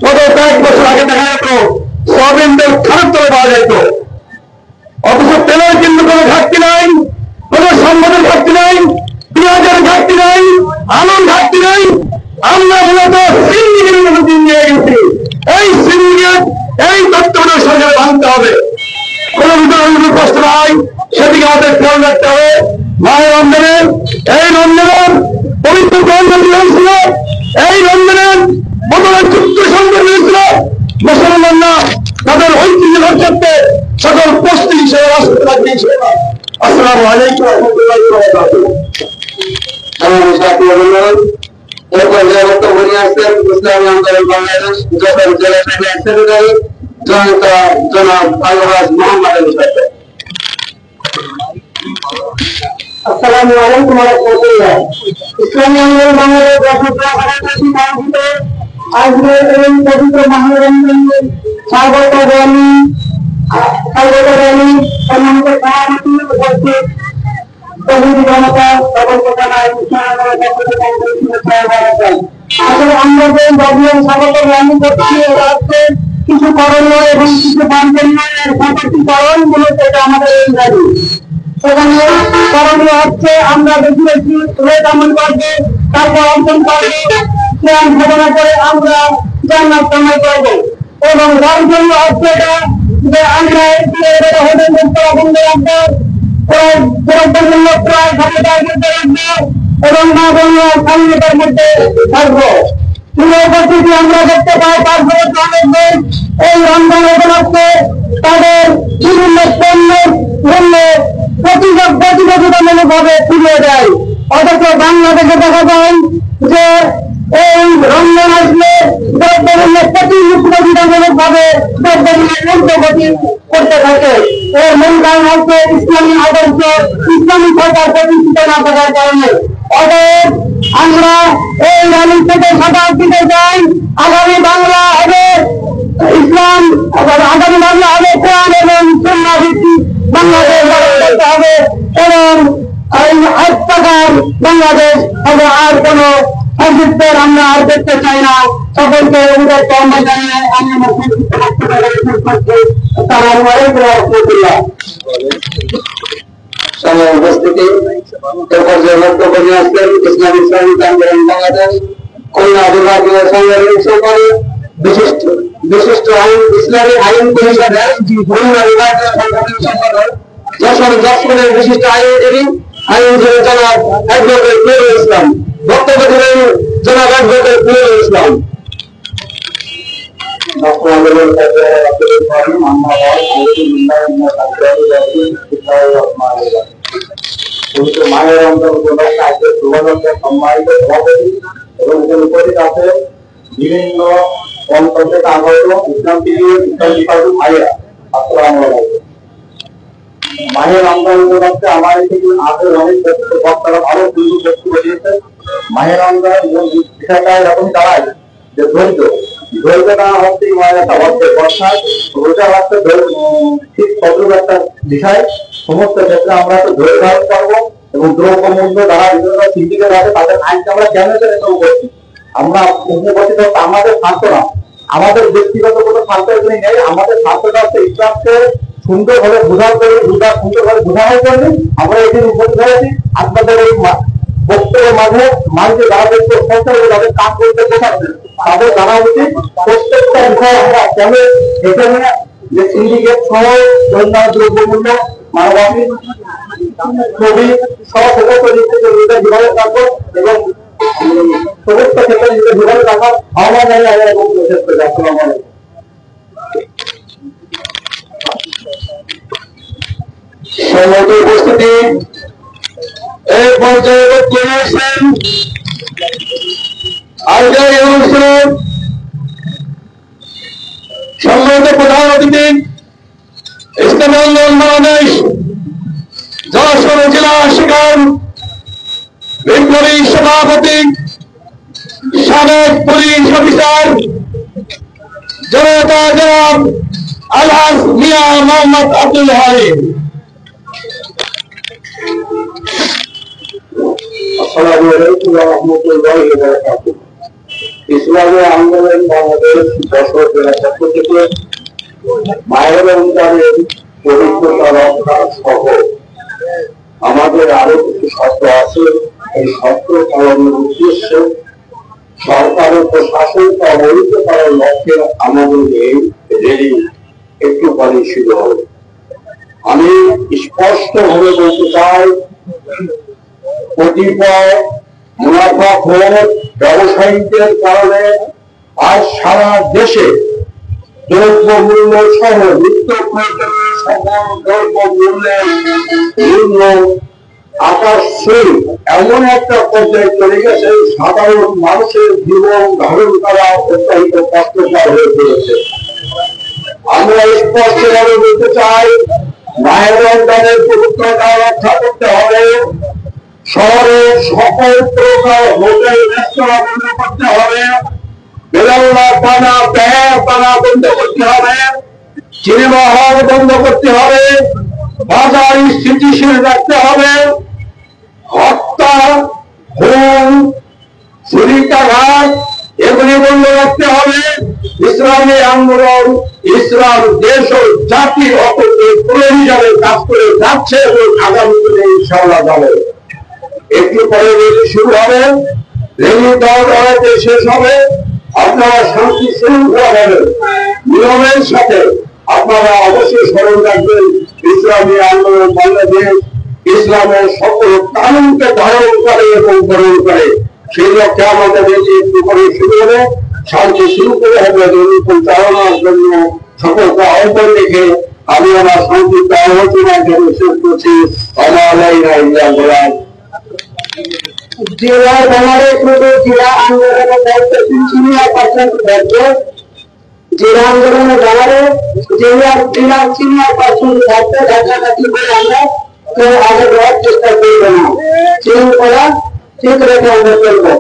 গত কয়েক বছর আগে দেখা যেত সয়াবিন তেল খারাপ তলে পাওয়া যেত, অথচ তেলের কিন্তু কোনো ঘাটতি নাই, কোনো সম্পদের ঘাটতি নাই, পেঁয়াজের ঘাটতি নাই, আলুর ঘাটতি নাই। আমরা মূলত সিন্ডিকেটের মধ্যে দিন নিয়ে গেছি। এই সিন্ডিকেট, এই তত্ত্বটা সরকারে ভাঙতে হবে। কোনো ভিতরে কষ্ট নাই, সেদিকে আমাদের খেয়াল রাখতে হবে। মায়ের রমজানের এই রমজানের পবিত্র রমজান হয়েছিল, এই রমজানের বদলে যুক্ত সংগ্রাম হয়েছিল। মুসলমানরা তাদের ঐতিহ্য রক্ষার্থে সকল প্রস্তুতি হিসেবে রাষ্ট্র লাগিয়েছে। আসসালামু আলাইকুম ওয়া রাহমাতুল্লাহি ওয়া বারাকাতুহু। এই পর্যায়ে বক্তব্য নিয়ে আসছেন ইসলামী আন্দোলন বাংলাদেশ যশোর জেলা শাখার সেক্রেটারি জনাব আলহাজ মোহাম্মদ আলী সাহেব। আসসালামু আলাইকুম ওয়া রাহমাতুল্লাহ। ইসলামী আন্দোলন বাংলাদেশ যশোর জেলা শাখার আজকে এই পবিত্র মাহে রমজানের স্বাগত র্যালি সম্মানিত সভাপতি উপস্থিত তৌহিদি জনতা সকলকে জানাই আসলে আমরা যে অভিযান স্বাগত র্যালি করছি রাজ্যে কিছু করণীয় এবং কিছু বাঞ্ছনীয় সতর্কীকরণ মূলত এটা আমাদের এই র্যালি। সেখানে করণীয় হচ্ছে আমরা বেশি বেশি রেট আমল করবো, তারপর অর্জন করবো, শ্যাম ঘটনা করে আমরা জান্নাত কামাই করবো। এবং বর্জন হচ্ছে এটা যে আমরা হোটেল রেস্তোরাঁ বন্ধ রাখবো, দ্রব্যমূল্য প্রায় 60 মধ্যে রাখবো এবং না বললে স্বাধীনতার মধ্যে থাকবো। উপস্থিতি আমরা দেখতে পাই তারপরে এই রমজান উপলক্ষে তাদের বিভিন্ন পণ্যের মূল্য প্রতিযোগিতামূলক ভাবে ফিরিয়ে দেয়। অথচ বাংলাদেশে দেখা যায় যে এই রমজান আসলে দ্রব্যমূল্য প্রতিযোগিতামূলক ভাবে দ্রব্যমূল্যের ঊর্ধ্বগতি করতে থাকে। এর মূল কারণ হচ্ছে ইসলামী আদর্শ, ইসলামী সরকার প্রতিষ্ঠিত না থাকার কারণে। অতএব আমরা এই র্যালি থেকে সাঁতার দিতে চাই আগামী বাংলা হবে ইসলাম, আগামী বাংলা হবে কোরআন এবং সুন্নাহ ভিত্তিক বাংলাদেশ করতে হবে এবং আত্মাকার বাংলাদেশ হবে। আর কোন অস্তিত্বের আমরা আর দেখতে চাই না। সকলকে অনুরোধ কর্ম জানিয়ে আমি আমার উপস্থিতি বক্তব্য নিয়ে আসলেন ইসলামী শ্রমিক আন্দোলন বাংলাদেশ খুলনা বিভাগীয় সংগ্রামী সহকারী বিশিষ্ট ইসলামী আইন পরিষদের খুলনা বিভাগীয় সংগ্রামী সম্পাদক যশোরের বিশিষ্ট আইনজীবী জনাব অ্যাডভোকেট নুরুল ইসলাম। বক্তব্য দিলেন জনাব অ্যাডভোকেট নুরুল ইসলাম। মায়ের রমজান উপলক্ষে আজকে সম্মানিত সভাপতি এবং উপস্থিত আছে বিভিন্ন অঞ্চল থেকে আগত ইসলাম ভাইয়েরা। আসসালামু আলাইকুম। মায়ের রমজান উপলক্ষে আমার থেকে আগে অনেক বক্তারা ভালো সুন্দর বক্তব্য দিয়েছে। মায়ের রমজান বিষয়টা এরকম দাঁড়ায় যে ধৈর্যটা হচ্ছে মায়ের একটা অর্থের অর্থাৎ রোজা হচ্ছে ঠিক সদর একটা বিষয়। সমস্ত ক্ষেত্রে আমরা তো ধৈর্য ধারণ করবো এবং দ্রব্য মূল্য দ্বারা বিভিন্ন সিন্ডিকেট আছে তাদের আইনকে আমরা কেন করছি। আমরা উপস্থিত হচ্ছে আমাদের স্বার্থ না, আমাদের ব্যক্তিগত কোনো স্বার্থ এখানে নেই। আমাদের স্বার্থটা হচ্ছে ইসলামকে সুন্দরভাবে সুন্দরভাবে বোঝানোর জন্য আমরা এখানে উপস্থিত হয়েছি। আপনাদের এই বক্তব্যের মাঝে মানুষের যারা দেখতে তাদের কাজ করতে বোঝাচ্ছে তাদের জানা উচিত প্রত্যেকটা বিষয় আমরা কেন এখানে যে সিন্ডিকেট সহ দ্রব্যমূল্য মানবাধিক ছবি সহ সমস্ত দিক থেকে বিভাগে থাকবো এবং সমস্ত ক্ষেত্রে বিভাগে থাকার আহ্বান জানিয়ে এবং শেষ করে যাচ্ছি। সম্মানিত উপস্থিতি এই পর্যায়ে বক্তব্য আসছেন আজকের এই অনুষ্ঠানে সম্মানিত প্রধান অতিথি ইসলামী আন্দোলন বাংলাদেশ যশোর জেলা শাখার বিপ্লবী সভাপতি সাবেক পুলিশ অফিসার জনতা জনাব আলহাজ মিয়া মোহাম্মদ আব্দুল হালিম। আসসালামু আলাইকুম ওয়া রাহমাতুল্লাহি ওয়া বারাকাতুহু। ইসলামী আন্দোলন বাংলাদেশ যশোর জেলা পক্ষ থেকে মায়ের রমজানের পবিত্রতা রক্ষা সহ আমাদের আরো কিছু শর্ত আছে। এই শর্ত পালনের উদ্দেশ্যে সরকারের প্রশাসনকে অবহিত করার লক্ষ্যে আমাদের এই র্যালি একটু পরে শুরু হবে। আমি স্পষ্ট ভাবে বলতে চাই, কতিপয় মুনাফাখোর ব্যবসায়ীদের কারণে আজ সারা দেশে দ্রব্যমূল্য সহ নিত্য প্রয়োজনীয় সকল দ্রব্যমূল্যের মূল্য আকাশ ছুঁয়ে এমন একটা পর্যায়ে চলে গেছে, সাধারণ মানুষের জীবন ধারণ করা অত্যন্ত কষ্টকর হয়ে পড়েছে। আমরা স্পষ্টভাবে বলতে চাই, মায়ের রমজানের পবিত্রতা রক্ষা করতে হবে। শহরের সকল প্রকার হোটেল রেস্তোরাঁ বন্ধ করতে হবে, বেলাল্লা পানা ব্যয় পানা বন্ধ করতে হবে, সিনেমা হল বন্ধ করতে হবে, বাজার স্থিতিশীল রাখতে হবে, হত্যা, খুন, ছুরিকাঘাত এগুলি বন্ধ রাখতে হবে। ইসলামী আন্দোলন ইসলাম দেশ ও জাতির হিসাবে কাজ করে যাচ্ছে এবং আগামী দিনে ইনশাআল্লাহ যাবে। একটু পরে রেলি শুরু হবে, রেলি দলতে শেষ হবে। আপনারা শান্তি শৃঙ্খলা হবে নিয়মের সাথে আপনারা অবশ্যই স্মরণ রাখবেন, ইসলামী আন্দোলন বাংলাদেশ ইসলামের সকল কানুনকে ধারণ করে এবং গ্রহণ করে। সেই লক্ষ্যে আমাদের রেলি একটু করে শুরু হবে, শান্তি শৃঙ্খলা হবে। রেলি পরিচালনার জন্য সকলকে আহ্বান রেখে আমি আমার শান্তিতে আলোচনার জন্য শেষ করছি। জেলা বাংলাদেশ জেলা আন্দোলনের দায়িত্ব সিনিয়র পার্সন দায়িত্ব জেলা আন্দোলনের বাংলাদেশ জেলা সিনিয়র পার্সন দায়িত্ব ঢাকাঢাকি করে আমরা কেউ আগে যাওয়ার চেষ্টা করবো না। শৃঙ্খলা ঠিক রেখে আমরা চলবো।